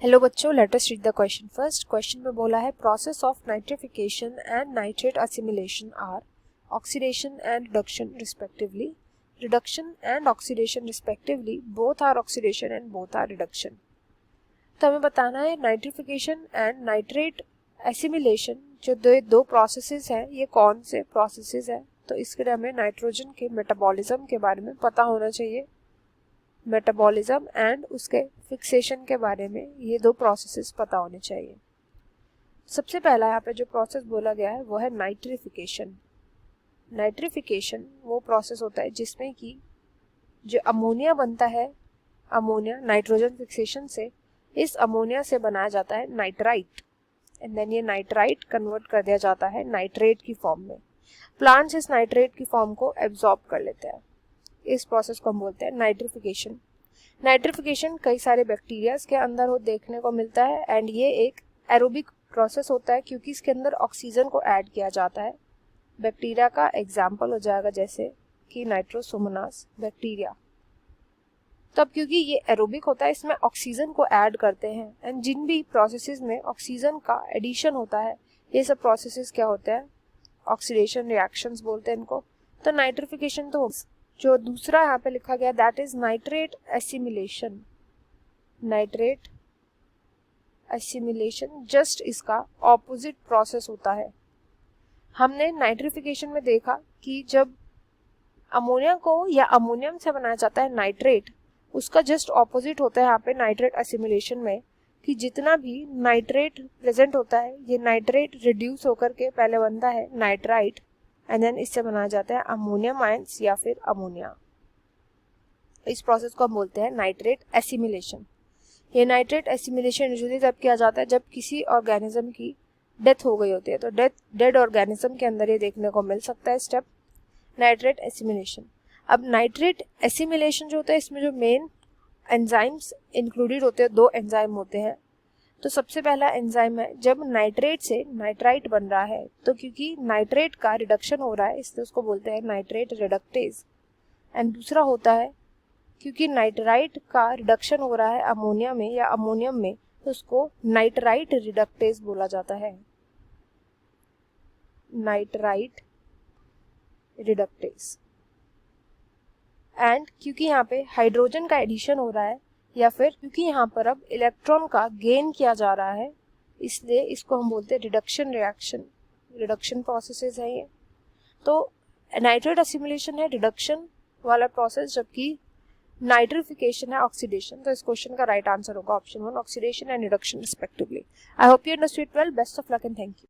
Hello बच्चों, let us read the question first. Question में बोला है process of nitrification and nitrate assimilation are oxidation and reduction respectively. Reduction and oxidation respectively, both are oxidation and both are reduction. तो हमें बताना है nitrification and nitrate assimilation जो दो processes हैं, ये कौन से प्रोसेसेस हैं। तो इसके लिए हमें नाइट्रोजन के मेटाबॉलिज्म के बारे में पता होना चाहिए। मेटाबॉलिज्म एंड उसके फिक्सेशन के बारे में ये दो प्रोसेसेस पता होने चाहिए। सबसे पहला यहाँ पे जो प्रोसेस बोला गया है वो है नाइट्रिफिकेशन। नाइट्रिफिकेशन वो प्रोसेस होता है जिसमें कि जो अमोनिया बनता है, अमोनिया नाइट्रोजन फिक्सेशन से, इस अमोनिया से बनाया जाता है नाइट्राइट एंड देन ये नाइट्राइट कन्वर्ट कर दिया जाता है नाइट्रेट की फॉर्म में। प्लांट्स इस नाइट्रेट की फॉर्म को एब्जॉर्ब कर लेते हैं। इस प्रोसेस को हम बोलते हैं नाइट्रिफिकेशन। नाइट्रिफिकेशन कई सारे बैक्टीरियाज के अंदर हो देखने को मिलता है एंड ये एक एरोबिक प्रोसेस होता है क्योंकि इसके अंदर ऑक्सीजन को ऐड किया जाता है। बैक्टीरिया का एग्जाम्पल हो जाएगा जैसे कि नाइट्रोसोमोनास बैक्टीरिया। तब क्योंकि ये एरोबिक होता है, इसमें ऑक्सीजन को ऐड करते हैं एंड जिन भी प्रोसेसेस में ऑक्सीजन का एडिशन होता है ये सब प्रोसेसेस क्या होते हैं, ऑक्सीडेशन रिएक्शंस बोलते हैं इनको। तो नाइट्रिफिकेशन तो जो दूसरा यहाँ पे लिखा गया that is nitrate assimilation. Nitrate assimilation just इसका ऑपोजिट प्रोसेस होता है। हमने नाइट्रिफिकेशन में देखा कि जब अमोनिया को या अमोनियम से बनाया जाता है नाइट्रेट, उसका जस्ट ऑपोजिट होता है यहाँ पे नाइट्रेट एसिमिलेशन में कि जितना भी नाइट्रेट प्रेजेंट होता है ये नाइट्रेट रिड्यूस होकर के पहले बनता है नाइट्राइट एंड देन इससे बनाया जाता है अमोनियम आयंस या फिर अमोनिया। इस प्रोसेस को हम बोलते हैं नाइट्रेट एसिमिलेशन। ये नाइट्रेट एसिमिलेशन यूजुअली तब किया जाता है जब किसी ऑर्गेनिज्म की डेथ हो गई होती है। तो डेड ऑर्गेनिज्म के अंदर ये देखने को मिल सकता है स्टेप नाइट्रेट एसिमिलेशन। अब नाइट्रेट एसिमिलेशन जो होता है इसमें जो मेन एंजाइम्स इंक्लूडेड होते हैं, दो एंजाइम होते हैं। तो सबसे पहला एंजाइम है जब नाइट्रेट से नाइट्राइट बन रहा है, तो क्योंकि नाइट्रेट का रिडक्शन हो रहा है इसलिए उसको बोलते हैं नाइट्रेट रिडक्टेज। एंड दूसरा होता है क्योंकि नाइट्राइट का रिडक्शन हो रहा है अमोनिया में या अमोनियम में, तो उसको नाइट्राइट रिडक्टेज बोला जाता है। Nitrite reductase. एंड क्योंकि यहाँ पे हाइड्रोजन का एडिशन हो रहा है या फिर क्योंकि यहाँ पर अब इलेक्ट्रॉन का गेन किया जा रहा है, इसलिए इसको हम बोलते हैं रिडक्शन रिएक्शन। रिडक्शन प्रोसेसेस है ये। तो नाइट्रेट एसिमिलेशन है रिडक्शन वाला प्रोसेस, जबकि नाइट्रिफिकेशन है ऑक्सीडेशन। तो इस क्वेश्चन का राइट आंसर होगा option 1, oxidation and reduction respectively. I hope you understood well. Best of luck and thank you.